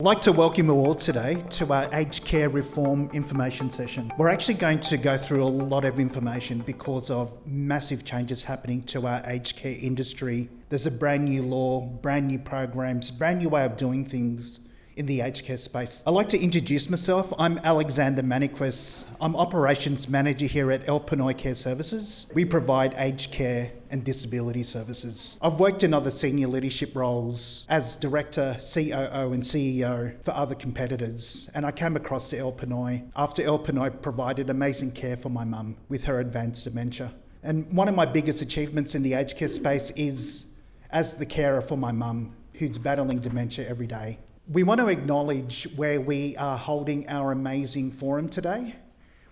I'd like to welcome you all today to our aged care reform information session. We're actually going to go through a lot of information because of massive changes happening to our aged care industry. There's a brand new law, brand new programs, brand new way of doing things in the aged care space. I'd like to introduce myself. I'm Alexander Maniquis. I'm Operations Manager here at Pinoy Care Services. We provide aged care and disability services. I've worked in other senior leadership roles as Director, COO and CEO for other competitors, and I came across to Pinoy after Pinoy provided amazing care for my mum with her advanced dementia. And one of my biggest achievements in the aged care space is as the carer for my mum who's battling dementia every day. We want to acknowledge where we are holding our amazing forum today.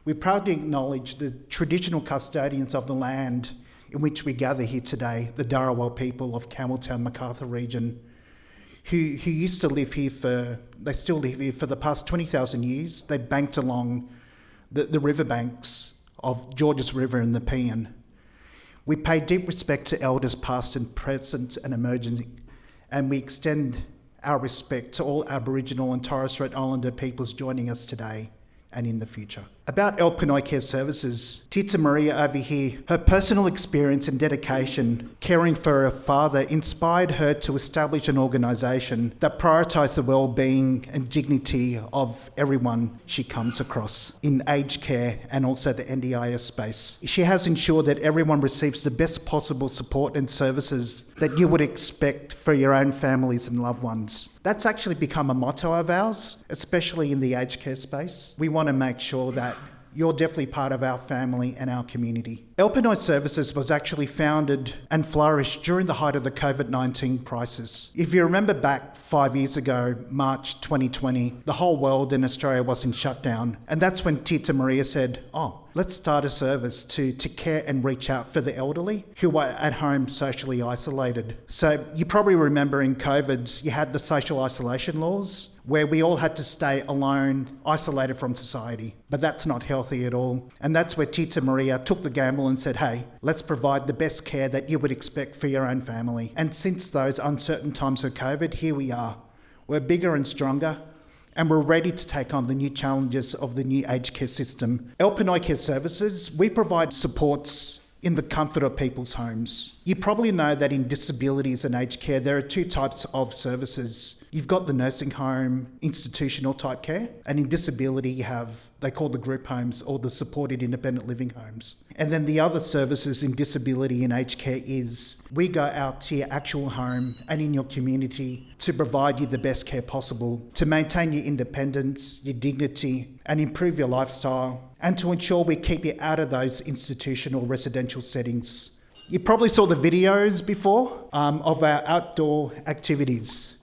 We proudly acknowledge the traditional custodians of the land in which we gather here today, the Dharawal people of Campbelltown, Macarthur region, who used to live here they still live here for the past 20,000 years. They banked along the riverbanks of Georges River and the Nepean. We pay deep respect to elders past and present and emerging, and we extend our respect to all Aboriginal and Torres Strait Islander peoples joining us today and in the future. About Pinoy Care Services, Tita Maria over here, her personal experience and dedication caring for her father inspired her to establish an organisation that prioritised the well-being and dignity of everyone she comes across in aged care and also the NDIS space. She has ensured that everyone receives the best possible support and services that you would expect for your own families and loved ones. That's actually become a motto of ours, especially in the aged care space. We want to make sure that you're definitely part of our family and our community. Pinoy Services was actually founded and flourished during the height of the COVID-19 crisis. If you remember back 5 years ago, March 2020, the whole world in Australia was in shutdown. And that's when Tita Maria said, let's start a service to care and reach out for the elderly who were at home socially isolated. So you probably remember in COVID, you had the social isolation laws where we all had to stay alone, isolated from society. But that's not healthy at all. And that's where Tita Maria took the gamble and said, hey, let's provide the best care that you would expect for your own family. And since those uncertain times of COVID, here we are. We're bigger and stronger, and we're ready to take on the new challenges of the new aged care system. Pinoy Care Services, we provide supports in the comfort of people's homes. You probably know that in disabilities and aged care, there are two types of services. You've got the nursing home, institutional type care, and in disability you have, they call the group homes or the supported independent living homes. And then the other services in disability and aged care is we go out to your actual home and in your community to provide you the best care possible, to maintain your independence, your dignity, and improve your lifestyle, and to ensure we keep you out of those institutional residential settings. You probably saw the videos before of our outdoor activities.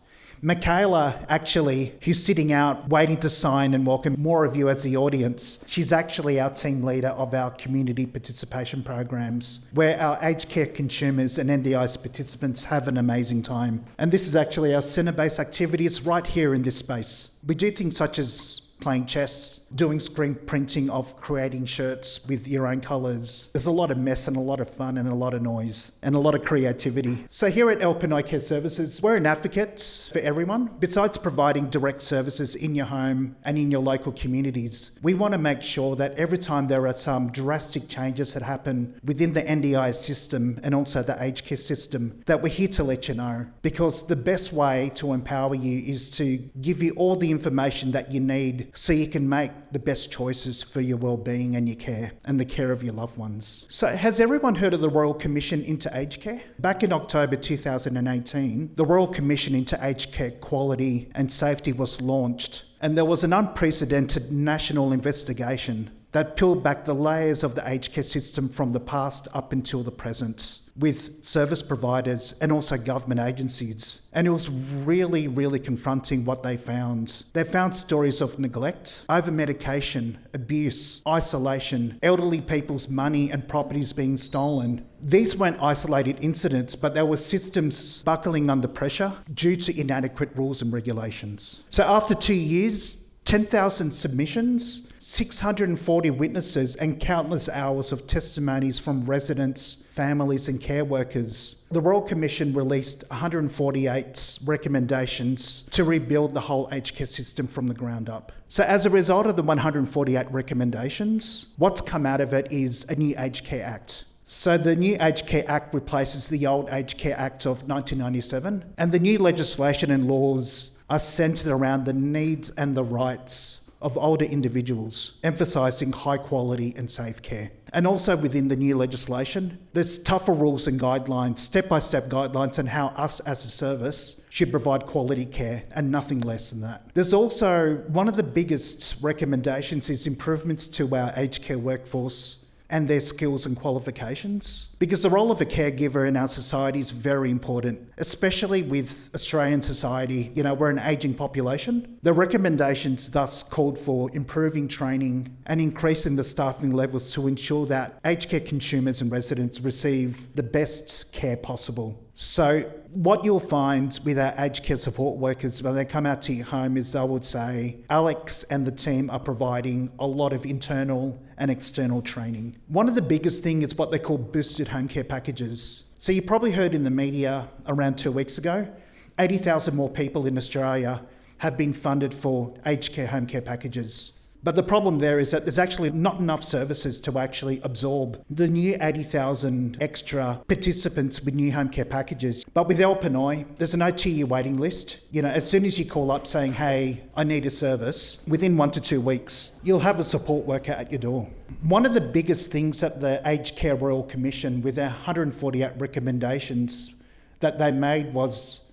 Michaela, actually, who's sitting out waiting to sign and welcome more of you as the audience, she's actually our team leader of our community participation programs, where our aged care consumers and NDIS participants have an amazing time. And this is actually our centre-based activity. It's right here in this space. We do things such as playing chess, doing screen printing of creating shirts with your own colours. There's a lot of mess and a lot of fun and a lot of noise and a lot of creativity. So here at Pinoy Care Services, we're an advocate for everyone. Besides providing direct services in your home and in your local communities, we want to make sure that every time there are some drastic changes that happen within the NDI system and also the aged care system, that we're here to let you know. Because the best way to empower you is to give you all the information that you need so you can make the best choices for your well-being and your care and the care of your loved ones. So has everyone heard of the Royal Commission into Aged Care? Back in October 2018, the Royal Commission into Aged Care Quality and Safety was launched, and there was an unprecedented national investigation that peeled back the layers of the aged care system from the past up until the present, with service providers and also government agencies. And it was really, really confronting what they found. They found stories of neglect, over-medication, abuse, isolation, elderly people's money and properties being stolen. These weren't isolated incidents, but there were systems buckling under pressure due to inadequate rules and regulations. So after 2 years, 10,000 submissions, 640 witnesses, and countless hours of testimonies from residents, families, and care workers. The Royal Commission released 148 recommendations to rebuild the whole aged care system from the ground up. So as a result of the 148 recommendations, what's come out of it is a new Aged Care Act. So the new Aged Care Act replaces the old Aged Care Act of 1997, and the new legislation and laws are centred around the needs and the rights of older individuals, emphasising high quality and safe care. And also within the new legislation, there's tougher rules and guidelines, step-by-step guidelines on how us as a service should provide quality care and nothing less than that. There's also one of the biggest recommendations is improvements to our aged care workforce and their skills and qualifications. Because the role of a caregiver in our society is very important, especially with Australian society. We're an ageing population. The recommendations thus called for improving training and increasing the staffing levels to ensure that aged care consumers and residents receive the best care possible. So what you'll find with our aged care support workers when they come out to your home is they would say, Alex and the team are providing a lot of internal and external training. One of the biggest things is what they call boosted home care packages. So you probably heard in the media around 2 weeks ago, 80,000 more people in Australia have been funded for aged care home care packages. But the problem there is that there's actually not enough services to actually absorb the new 80,000 extra participants with new home care packages. But with Pinoy, there's an 2-year waiting list. As soon as you call up saying, hey, I need a service, within 1 to 2 weeks, you'll have a support worker at your door. One of the biggest things that the Aged Care Royal Commission, with their 148 recommendations that they made, was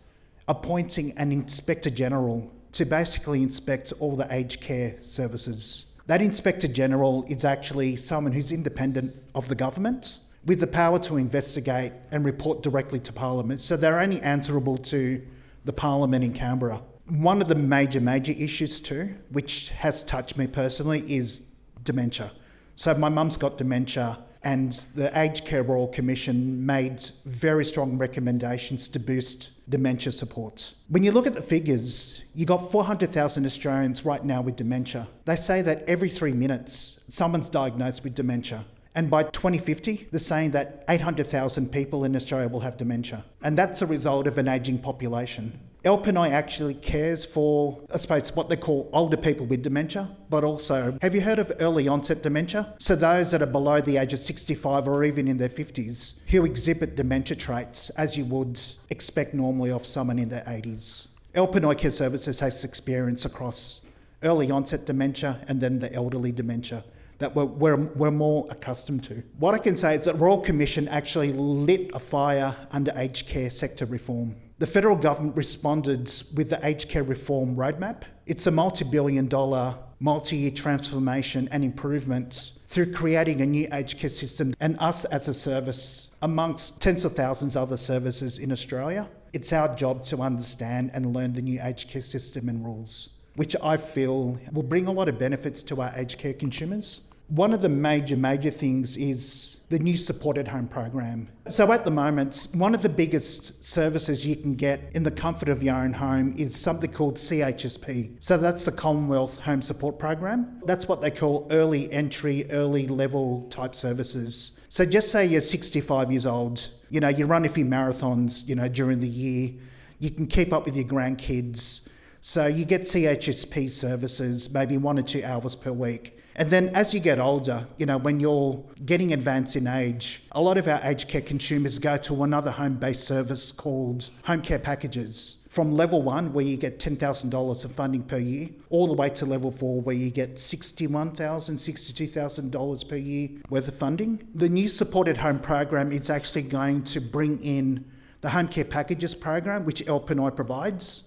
appointing an Inspector General to basically inspect all the aged care services. That Inspector General is actually someone who's independent of the government with the power to investigate and report directly to Parliament. So they're only answerable to the Parliament in Canberra. One of the major issues too, which has touched me personally, is dementia. So my mum's got dementia, and the Aged Care Royal Commission made very strong recommendations to boost dementia support. When you look at the figures, you got 400,000 Australians right now with dementia. They say that every 3 minutes, someone's diagnosed with dementia. And by 2050, they're saying that 800,000 people in Australia will have dementia. And that's a result of an ageing population. Pinoy actually cares for, I suppose, what they call older people with dementia, but also, have you heard of early onset dementia? So those that are below the age of 65 or even in their 50s who exhibit dementia traits as you would expect normally of someone in their 80s. Pinoy Care Services has experience across early onset dementia and then the elderly dementia that we're more accustomed to. What I can say is that Royal Commission actually lit a fire under aged care sector reform. The federal government responded with the Aged Care Reform Roadmap. It's a multi-billion-dollar, multi-year transformation and improvement through creating a new aged care system, and us as a service amongst tens of thousands of other services in Australia. It's our job to understand and learn the new aged care system and rules, which I feel will bring a lot of benefits to our aged care consumers. One of the major things is the new supported home program. So at the moment, one of the biggest services you can get in the comfort of your own home is something called CHSP. So that's the Commonwealth Home Support Program. That's what they call early entry, early level type services. So just say you're 65 years old, you run a few marathons, during the year, you can keep up with your grandkids. So you get CHSP services, maybe 1 or 2 hours per week. And then as you get older, when you're getting advanced in age, a lot of our aged care consumers go to another home-based service called home care packages. From level 1, where you get $10,000 of funding per year, all the way to level 4, where you get $61,000, $62,000 per year worth of funding. The new supported home program is actually going to bring in the home care packages program, which Pinoy provides.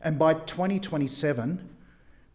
And by 2027,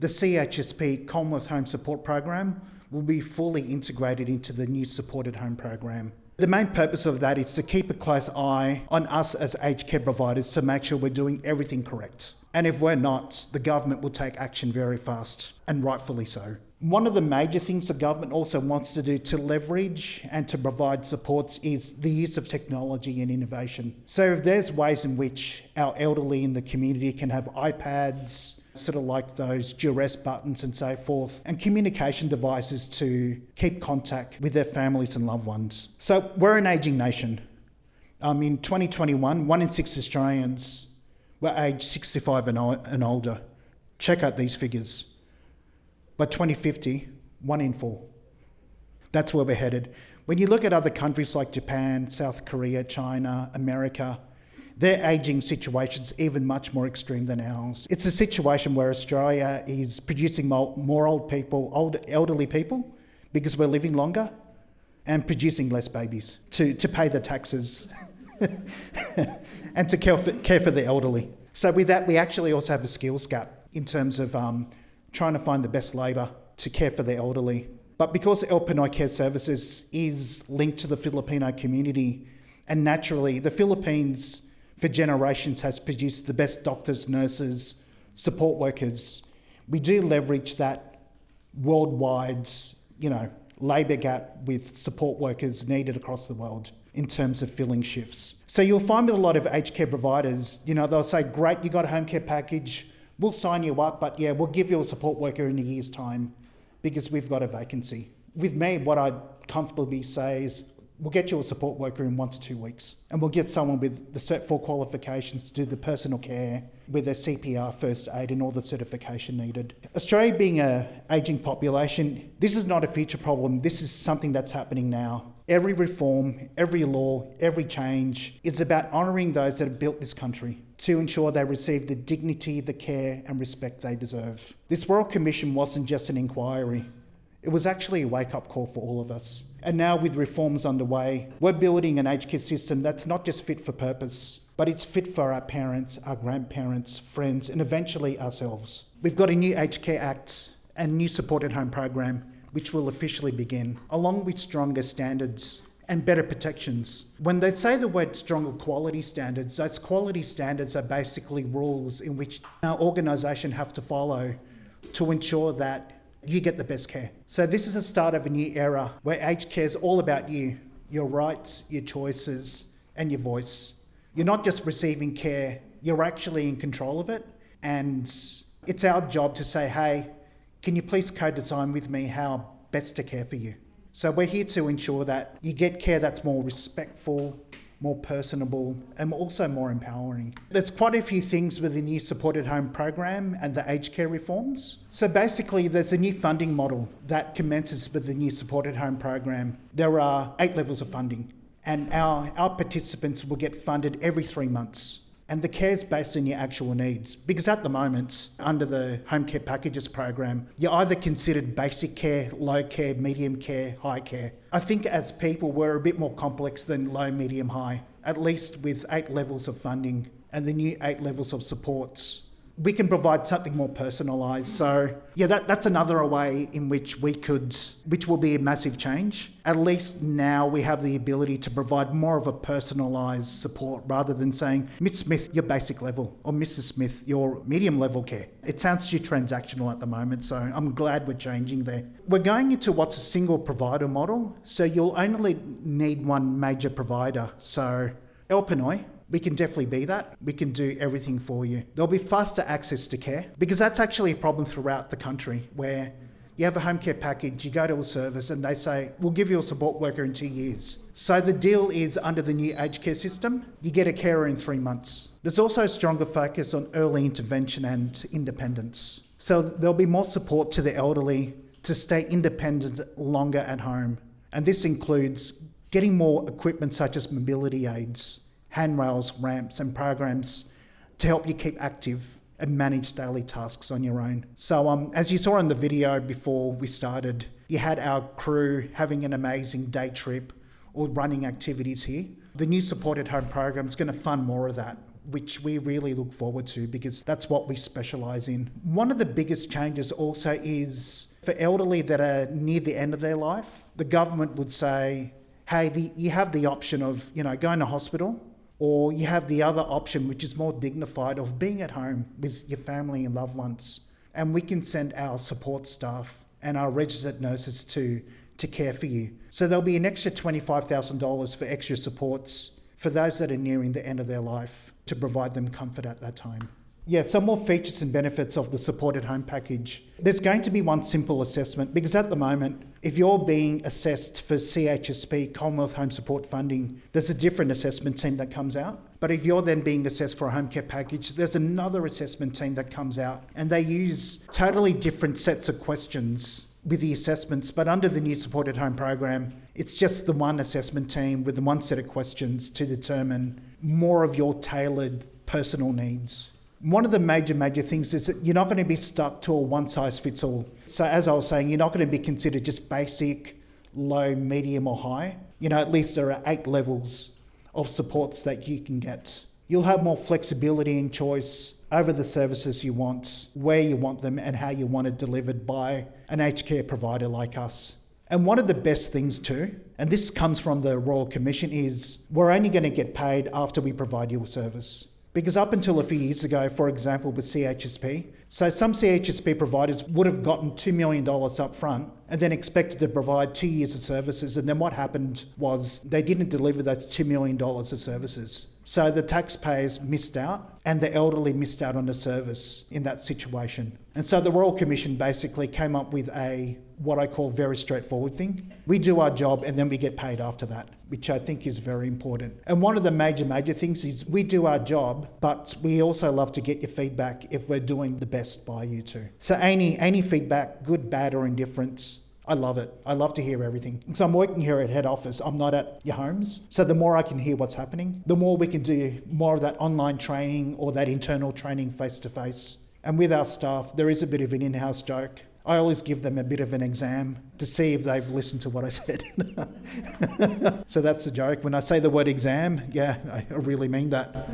the CHSP Commonwealth Home Support Program will be fully integrated into the new supported home program. The main purpose of that is to keep a close eye on us as aged care providers to make sure we're doing everything correct. And if we're not, the government will take action very fast, and rightfully so. One of the major things the government also wants to do to leverage and to provide supports is the use of technology and innovation. So if there's ways in which our elderly in the community can have iPads, sort of like those duress buttons and so forth, and communication devices to keep contact with their families and loved ones. So we're an ageing nation. In 2021, 1 in 6 Australians were aged 65 and older. Check out these figures. By 2050, 1 in 4. That's where we're headed. When you look at other countries like Japan, South Korea, China, America, their ageing situation's even much more extreme than ours. It's a situation where Australia is producing more elderly people, because we're living longer, and producing less babies to pay the taxes and to care for the elderly. So with that, we actually also have a skills gap in terms of trying to find the best labour to care for the elderly. But because Pinoy Care Services is linked to the Filipino community, and naturally the Philippines for generations has produced the best doctors, nurses, support workers, we do leverage that worldwide, labour gap with support workers needed across the world in terms of filling shifts. So you'll find with a lot of aged care providers, they'll say, great, you got a home care package, we'll sign you up, but we'll give you a support worker in a year's time because we've got a vacancy. With me, what I'd comfortably say is we'll get you a support worker in 1 to 2 weeks, and we'll get someone with the Cert 4 qualifications to do the personal care with their CPR, first aid and all the certification needed. Australia being an ageing population, this is not a future problem, this is something that's happening now. Every reform, every law, every change is about honouring those that have built this country to ensure they receive the dignity, the care and respect they deserve. This Royal Commission wasn't just an inquiry. It was actually a wake-up call for all of us. And now with reforms underway, we're building an aged care system that's not just fit for purpose, but it's fit for our parents, our grandparents, friends, and eventually ourselves. We've got a new Aged Care Act and new supported home program, which will officially begin, along with stronger standards and better protections. When they say the word stronger quality standards, those quality standards are basically rules in which our organisation have to follow to ensure that you get the best care. So this is the start of a new era where aged care is all about you, your rights, your choices, and your voice. You're not just receiving care, you're actually in control of it. And it's our job to say, hey, can you please co-design with me how best to care for you? So we're here to ensure that you get care that's more respectful, more personable, and also more empowering. There's quite a few things with the new supported home program and the aged care reforms. So basically, there's a new funding model that commences with the new supported home program. There are 8 levels of funding, and our participants will get funded every 3 months. And the care is based on your actual needs. Because at the moment, under the Home Care Packages program, you're either considered basic care, low care, medium care, high care. I think as people, we're a bit more complex than low, medium, high, at least with 8 levels of funding and the new 8 levels of supports. We can provide something more personalised. So that's another way in which which will be a massive change. At least now we have the ability to provide more of a personalised support rather than saying, Miss Smith, your basic level, or Mrs. Smith, your medium level care. It sounds too transactional at the moment, so I'm glad we're changing there. We're going into what's a single provider model, so you'll only need one major provider. So Pinoy, we can definitely be that. We can do everything for you. There'll be faster access to care, because that's actually a problem throughout the country where you have a home care package, you go to a service and they say, we'll give you a support worker in 2 years. So the deal is under the new aged care system, you get a carer in 3 months. There's also a stronger focus on early intervention and independence. So there'll be more support to the elderly to stay independent longer at home. And this includes getting more equipment such as mobility aids, handrails, ramps and programs to help you keep active and manage daily tasks on your own. So as you saw in the video before we started, you had our crew having an amazing day trip or running activities here. The new supported home program is going to fund more of that, which we really look forward to because that's what we specialise in. One of the biggest changes also is for elderly that are near the end of their life, the government would say, hey, you have the option of going to hospital Or you have the other option, which is more dignified, of being at home with your family and loved ones. And we can send our support staff and our registered nurses to care for you. So there'll be an extra $25,000 for extra supports for those that are nearing the end of their life to provide them comfort at that time. Yeah, some more features and benefits of the supported home package. There's going to be one simple assessment, because at the moment, if you're being assessed for CHSP, Commonwealth Home Support Funding, there's a different assessment team that comes out. But if you're then being assessed for a home care package, there's another assessment team that comes out, and they use totally different sets of questions with the assessments. But under the new supported home program, it's just the one assessment team with the one set of questions to determine more of your tailored personal needs. One of the major things is that you're not going to be stuck to a one-size-fits-all. So as I was saying, you're not going to be considered just basic, low, medium or high. At least there are 8 levels of supports that you can get. You'll have more flexibility and choice over the services you want, where you want them and how you want it delivered by an aged care provider like us. And one of the best things too, and this comes from the Royal Commission, is we're only going to get paid after we provide you a service. Because up until a few years ago, for example, with CHSP, so some CHSP providers would have gotten $2 million up front and then expected to provide 2 years of services. And then what happened was they didn't deliver those $2 million of services. So the taxpayers missed out and the elderly missed out on the service in that situation. And so the Royal Commission basically came up with what I call very straightforward thing. We do our job and then we get paid after that, which I think is very important. And one of the major things is we do our job, but we also love to get your feedback if we're doing the best by you too. So any feedback, good, bad or indifference, I love it. I love to hear everything. So I'm working here at head office. I'm not at your homes. So the more I can hear what's happening, the more we can do more of that online training or that internal training face-to-face. And with our staff, there is a bit of an in-house joke. I always give them a bit of an exam to see if they've listened to what I said. So that's a joke. When I say the word exam, yeah, I really mean that.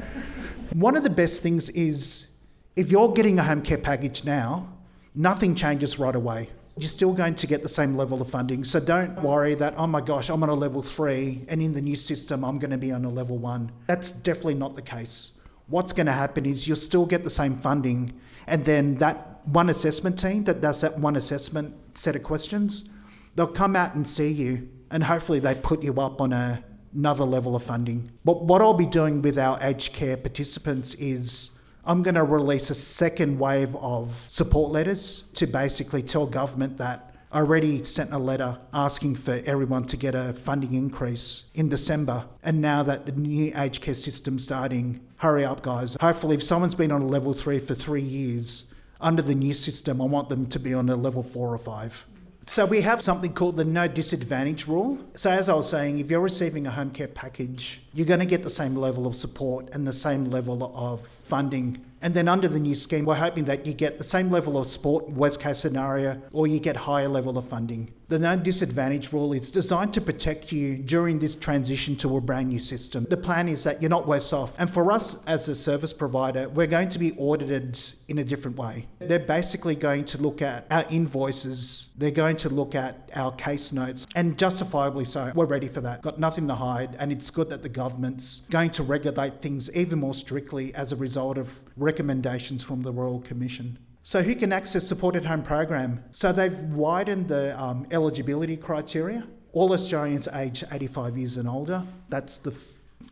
One of the best things is if you're getting a home care package now, nothing changes right away. You're still going to get the same level of funding. So don't worry that, oh my gosh, I'm on a level 3 and in the new system, I'm going to be on a level 1. That's definitely not the case. What's going to happen is you'll still get the same funding, and then that one assessment team that does that one assessment set of questions, they'll come out and see you, and hopefully they put you up on another level of funding. But what I'll be doing with our aged care participants is I'm going to release a second wave of support letters to basically tell government that I already sent a letter asking for everyone to get a funding increase in December. And now that the new aged care system's starting, hurry up guys. Hopefully if someone's been on a level 3 for 3 years, under the new system, I want them to be on a level 4 or 5. So we have something called the no disadvantage rule. So as I was saying, if you're receiving a home care package, you're going to get the same level of support and the same level of funding. And then under the new scheme, we're hoping that you get the same level of support, worst case scenario, or you get higher level of funding. The no disadvantage rule is designed to protect you during this transition to a brand new system. The plan is that you're not worse off. And for us as a service provider, we're going to be audited in a different way. They're basically going to look at our invoices. They're going to look at our case notes, and justifiably so. We're ready for that. Got nothing to hide. And it's good that the government's going to regulate things even more strictly as a result of recommendations from the Royal Commission. So who can access supported home program? So they've widened the eligibility criteria. All Australians aged 85 years and older. That's the,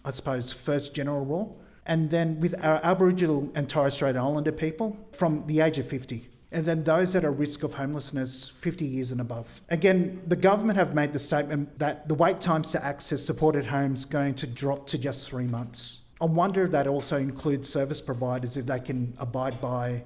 I suppose, first general rule. And then with our Aboriginal and Torres Strait Islander people from the age of 50. And then those that are at risk of homelessness, 50 years and above. Again, the government have made the statement that the wait times to access supported homes going to drop to just 3 months. I wonder if that also includes service providers, if they can abide by,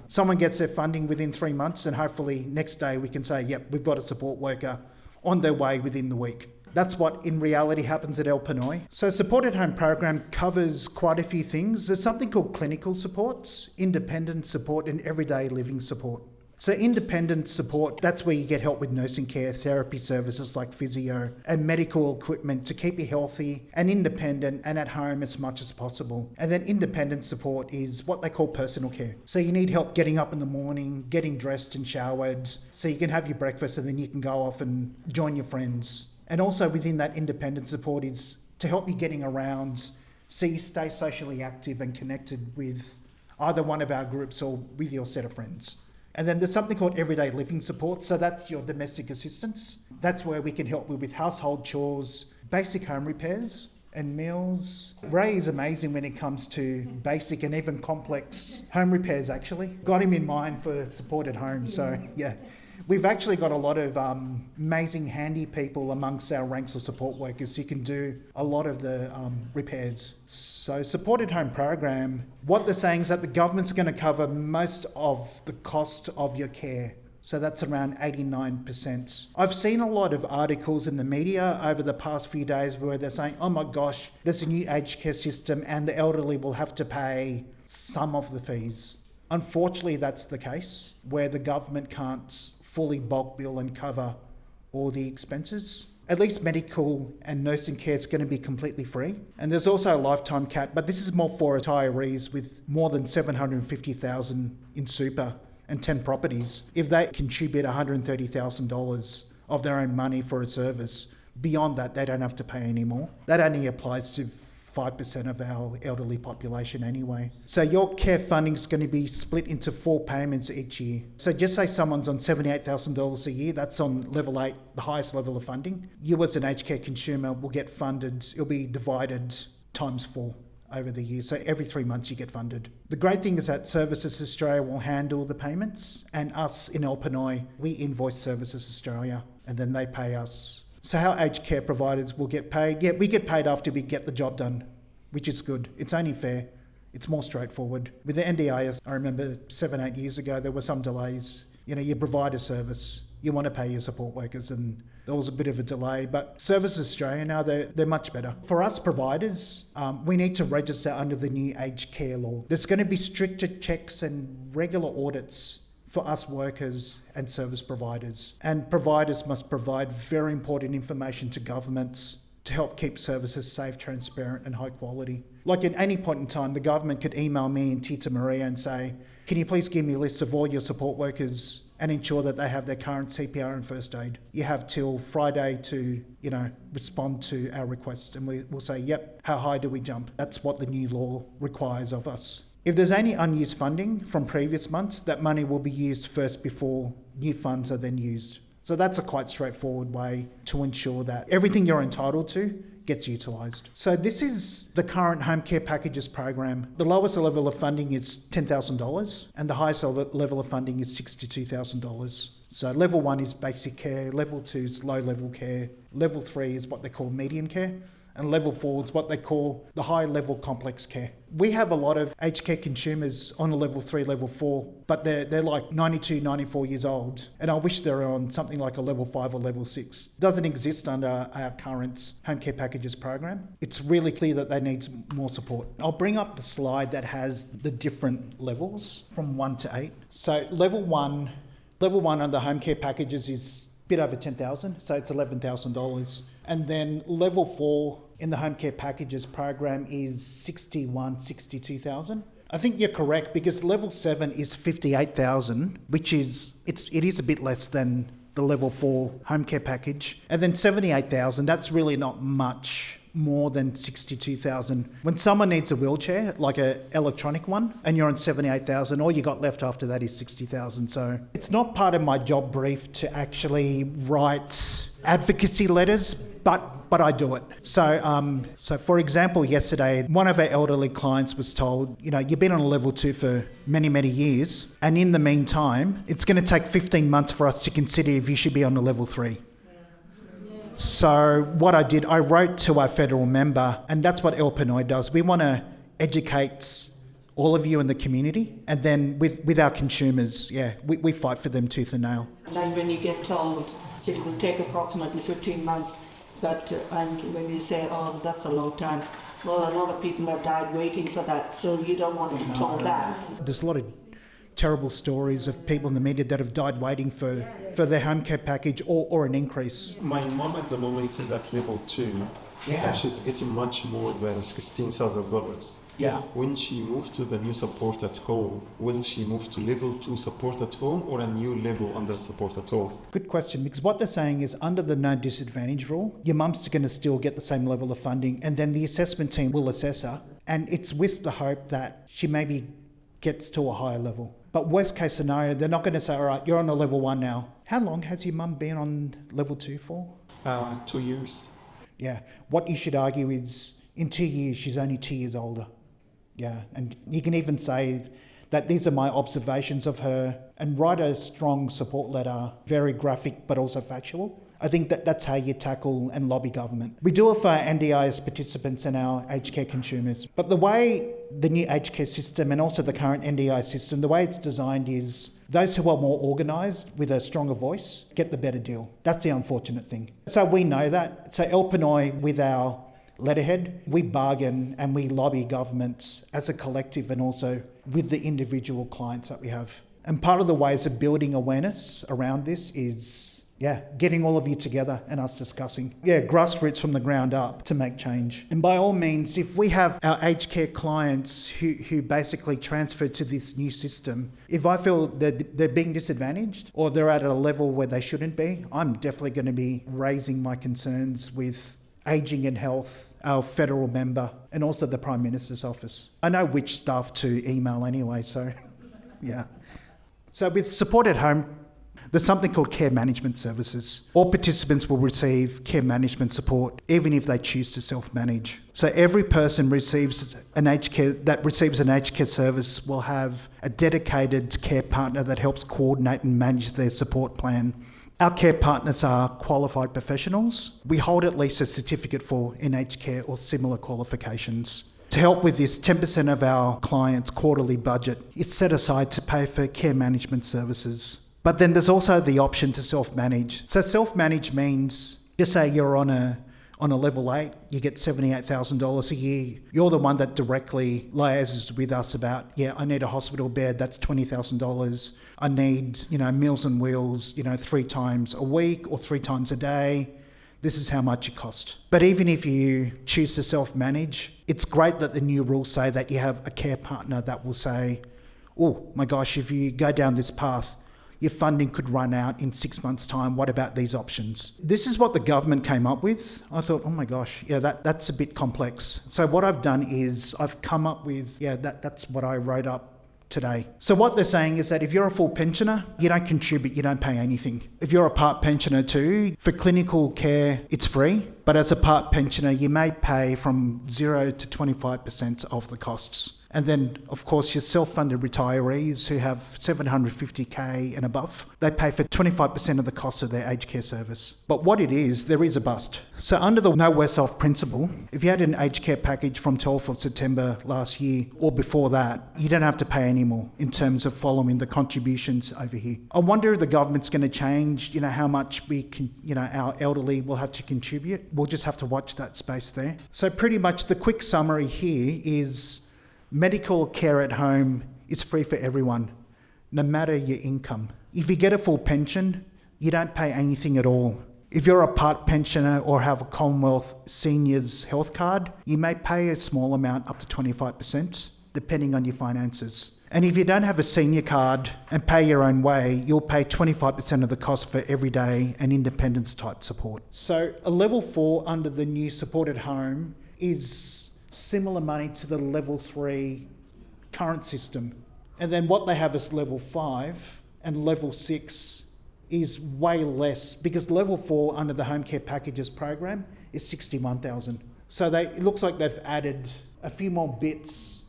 someone gets their funding within 3 months and hopefully next day we can say, yep, we've got a support worker on their way within the week. That's what in reality happens at El Pinoy. So supported home program covers quite a few things. There's something called clinical supports, independent support and everyday living support. So independent support, that's where you get help with nursing care, therapy services like physio and medical equipment to keep you healthy and independent and at home as much as possible. And then independent support is what they call personal care. So you need help getting up in the morning, getting dressed and showered so you can have your breakfast and then you can go off and join your friends. And also within that independent support is to help you getting around C, stay socially active and connected with either one of our groups or with your set of friends. And then there's something called everyday living support. So that's your domestic assistance. That's where we can help you with household chores, basic home repairs and meals. Ray is amazing when it comes to basic and even complex home repairs, actually. Got him in mind for supported homes. So yeah, we've actually got a lot of amazing handy people amongst our ranks of support workers who can do a lot of the repairs. So supported home program, what they're saying is that the government's going to cover most of the cost of your care. So that's around 89%. I've seen a lot of articles in the media over the past few days where they're saying, oh my gosh, there's a new aged care system and the elderly will have to pay some of the fees. Unfortunately, that's the case, where the government can't fully bulk bill and cover all the expenses. At least medical and nursing care is going to be completely free. And there's also a lifetime cap, but this is more for retirees with more than $750,000 in super and 10 properties. If they contribute $130,000 of their own money for a service, beyond that, they don't have to pay anymore. That only applies to 5% of our elderly population anyway. So your care funding is going to be split into 4 payments each year. So just say someone's on $78,000 a year, that's on level 8, the highest level of funding. You as an aged care consumer will get funded, it'll be divided times 4 over the year. So every 3 months you get funded. The great thing is that Services Australia will handle the payments, and us in Pinoy, we invoice Services Australia and then they pay us. So how aged care providers will get paid? Yeah, we get paid after we get the job done, which is good. It's only fair. It's more straightforward. With the NDIS, I remember 7-8 years ago, there were some delays. You know, you provide a service, you want to pay your support workers, and there was a bit of a delay. But Services Australia now, they're much better. For us providers, we need to register under the new aged care law. There's going to be stricter checks and regular audits for us workers and service providers. And providers must provide very important information to governments to help keep services safe, transparent and high quality. Like at any point in time, the government could email me and Tita Maria and say, can you please give me a list of all your support workers and ensure that they have their current CPR and first aid. You have till Friday to, respond to our request, and we'll say, yep, how high do we jump? That's what the new law requires of us. If there's any unused funding from previous months, that money will be used first before new funds are then used. So that's a quite straightforward way to ensure that everything you're entitled to gets utilised. So this is the current home care packages program. The lowest level of funding is $10,000 and the highest level of funding is $62,000. So level 1 is basic care, level 2 is low level care, level 3 is what they call medium care, and level 4 is what they call the high level complex care. We have a lot of aged care consumers on a level 3, level 4, but they're like 92, 94 years old, and I wish they're on something like a level 5 or level 6. It doesn't exist under our current home care packages program. It's really clear that they need more support. I'll bring up the slide that has the different levels from 1 to 8. So level 1 on the home care packages is a bit over $10,000, so it's $11,000. And then level 4 in the home care packages program is $62,000. I think you're correct because level 7 is $58,000, which is it is a bit less than the level 4 home care package. And then $78,000, that's really not much more than $62,000. When someone needs a wheelchair, like an electronic one, and you're on $78,000, all you got left after that is $60,000. So it's not part of my job brief to actually write advocacy letters, but I do it. So for example, yesterday, one of our elderly clients was told, you've been on a level 2 for many, many years, and in the meantime, it's going to take 15 months for us to consider if you should be on a level 3. So what I did, I wrote to our federal member, and that's what Pinoy does. We want to educate all of you in the community, and then with our consumers, we fight for them tooth and nail. Like when you get told it will take approximately 15 months, and when you say, oh, that's a long time, well, a lot of people have died waiting for that, so you don't want to be told that. There's a lot of terrible stories of people in the media that have died waiting for their home care package or an increase. My mom at the moment is at level 2. Yeah. And she's getting much more than $16,000. Yeah. When she moved to the new support at home, will she move to level 2 support at home or a new level under support at home? Good question, because what they're saying is under the no disadvantage rule, your mum's going to still get the same level of funding, and then the assessment team will assess her, and it's with the hope that she maybe gets to a higher level. But worst case scenario, they're not going to say, all right, you're on a level 1 now. How long has your mum been on level 2 for? 2 years. Yeah. What you should argue is in 2 years, she's only 2 years older. Yeah. And you can even say that these are my observations of her and write a strong support letter, very graphic but also factual. I think that's how you tackle and lobby government. We do it for our NDIS participants and our aged care consumers. But the way the new aged care system and also the current NDI system, the way it's designed is those who are more organised with a stronger voice get the better deal. That's the unfortunate thing. So we know that. So El Pinoy, with our letterhead, we bargain and we lobby governments as a collective and also with the individual clients that we have. And part of the ways of building awareness around this is getting all of you together and us discussing. Grassroots from the ground up to make change. And by all means, if we have our aged care clients who basically transfer to this new system, if I feel that they're being disadvantaged or they're at a level where they shouldn't be, I'm definitely going to be raising my concerns with Ageing and Health, our federal member, and also the Prime Minister's office. I know which staff to email anyway, so yeah. So with Support at Home, there's something called care management services. All participants will receive care management support, even if they choose to self-manage. So every person receives an aged care service will have a dedicated care partner that helps coordinate and manage their support plan. Our care partners are qualified professionals. We hold at least a certificate for in aged care or similar qualifications. To help with this, 10% of our clients' quarterly budget is set aside to pay for care management services. But then there's also the option to self-manage. So self-manage means, just say you're on a level 8, you get $78,000 a year. You're the one that directly liaises with us about, I need a hospital bed, that's $20,000. I need, Meals on Wheels, 3 times a week or 3 times a day. This is how much it costs. But even if you choose to self-manage, it's great that the new rules say that you have a care partner that will say, oh my gosh, if you go down this path, your funding could run out in 6 months' time. What about these options? This is what the government came up with. I thought, oh my gosh, that's a bit complex. So what I've done is I've come up with, that's what I wrote up today. So what they're saying is that if you're a full pensioner, you don't contribute, you don't pay anything. If you're a part pensioner too, for clinical care, it's free. But as a part pensioner, you may pay from 0 to 25% of the costs. And then, of course, your self-funded retirees who have $750K and above, they pay for 25% of the cost of their aged care service. But what it is, there is a bust. So under the no worse off principle, if you had an aged care package from 12th of September last year or before that, you don't have to pay anymore in terms of following the contributions over here. I wonder if the government's going to change, how much we can, our elderly will have to contribute. We'll just have to watch that space there. So pretty much the quick summary here is medical care at home is free for everyone, no matter your income. If you get a full pension, you don't pay anything at all. If you're a part pensioner or have a Commonwealth Seniors Health Card, you may pay a small amount, up to 25%, depending on your finances. And if you don't have a senior card and pay your own way, you'll pay 25% of the cost for everyday and independence type support. So a level 4 under the new Support at Home is similar money to the level 3 current system. And then what they have is level 5 and level 6 is way less because level 4 under the home care packages program is $61,000. So it looks like they've added a few more bits,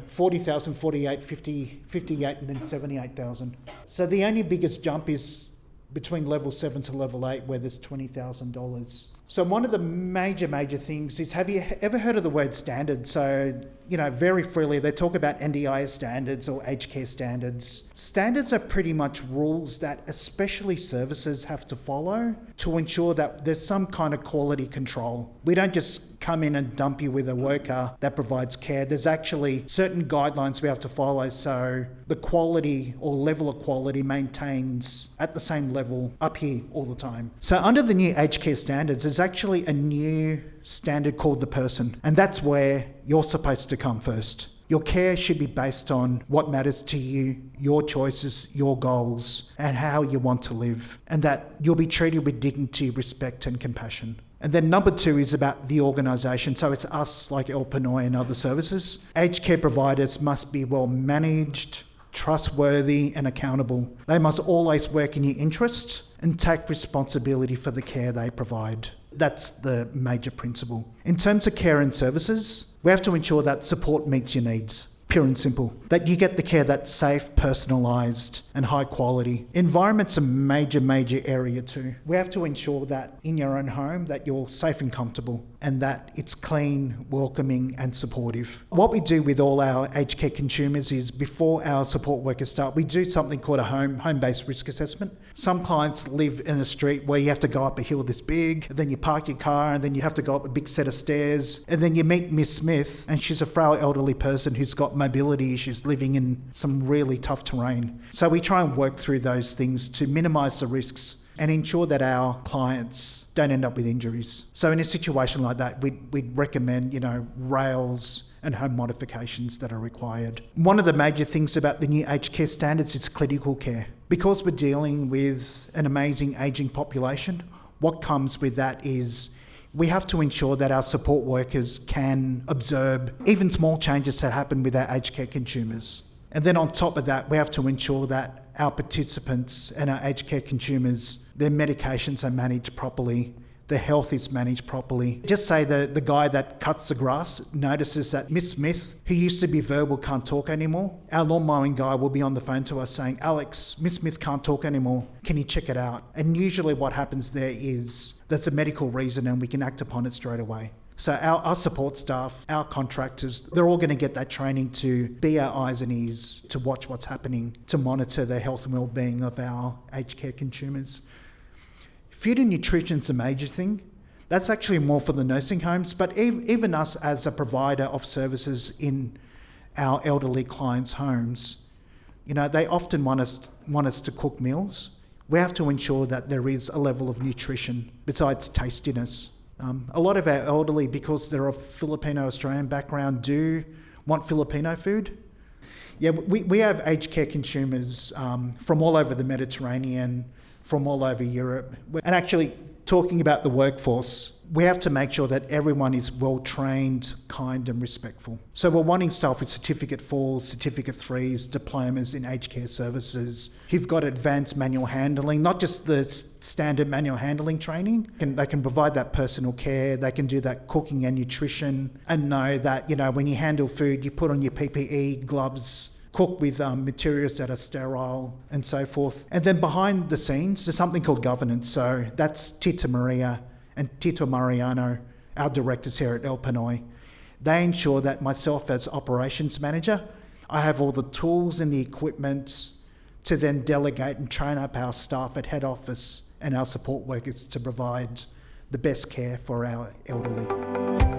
40,000, 48, 50, 58 and then 78,000. So the only biggest jump is between level 7 to level 8 where there's $20,000. So one of the major things is, have you ever heard of the word standard? So, very freely they talk about NDIS standards or aged care standards. Standards are pretty much rules that especially services have to follow to ensure that there's some kind of quality control. We don't just come in and dump you with a worker that provides care. There's actually certain guidelines we have to follow so the quality or level of quality maintains at the same level up here all the time. So under the new aged care standards, there's actually a new standard called the person, and that's where you're supposed to come first. Your care should be based on what matters to you, your choices, your goals, and how you want to live, and that you'll be treated with dignity, respect, and compassion. And then number 2 is about the organisation. So it's us, like El Pinoy and other services. Aged care providers must be well managed, trustworthy, and accountable. They must always work in your interest and take responsibility for the care they provide. That's the major principle. In terms of care and services, we have to ensure that support meets your needs. Pure and simple. That you get the care that's safe, personalised, and high quality. Environment's a major area too. We have to ensure that in your own home that you're safe and comfortable, and that it's clean, welcoming, and supportive. What we do with all our aged care consumers is before our support workers start, we do something called a home-based risk assessment. Some clients live in a street where you have to go up a hill this big, and then you park your car, and then you have to go up a big set of stairs, and then you meet Miss Smith, and she's a frail elderly person who's got mobility issues living in some really tough terrain. So we try and work through those things to minimise the risks and ensure that our clients don't end up with injuries. So in a situation like that, we'd recommend, rails and home modifications that are required. One of the major things about the new aged care standards is clinical care. Because we're dealing with an amazing ageing population, what comes with that is we have to ensure that our support workers can observe even small changes that happen with our aged care consumers. And then on top of that, we have to ensure that our participants and our aged care consumers, their medications are managed properly, their health is managed properly. Just say the guy that cuts the grass notices that Miss Smith, who used to be verbal, can't talk anymore. Our lawn mowing guy will be on the phone to us saying, Alex, Miss Smith can't talk anymore. Can you check it out? And usually what happens there is that's a medical reason and we can act upon it straight away. So our support staff, our contractors, they're all going to get that training to be our eyes and ears, to watch what's happening, to monitor the health and well-being of our aged care consumers. Food and nutrition's a major thing. That's actually more for the nursing homes, but even us as a provider of services in our elderly clients' homes, they often want us to cook meals. We have to ensure that there is a level of nutrition besides tastiness. A lot of our elderly, because they're of Filipino-Australian background, do want Filipino food. Yeah, we have aged care consumers from all over the Mediterranean, from all over Europe. And actually, talking about the workforce, we have to make sure that everyone is well-trained, kind and respectful. So we're wanting staff with Certificate 4s, Certificate 3s, diplomas in aged care services who've got advanced manual handling, not just the standard manual handling training. They can provide that personal care, they can do that cooking and nutrition, and know that, when you handle food, you put on your PPE, gloves, cook with materials that are sterile and so forth. And then behind the scenes, there's something called governance. So that's Tita Maria and Tito Mariano, our directors here at El Pinoy. They ensure that myself as operations manager, I have all the tools and the equipment to then delegate and train up our staff at head office and our support workers to provide the best care for our elderly.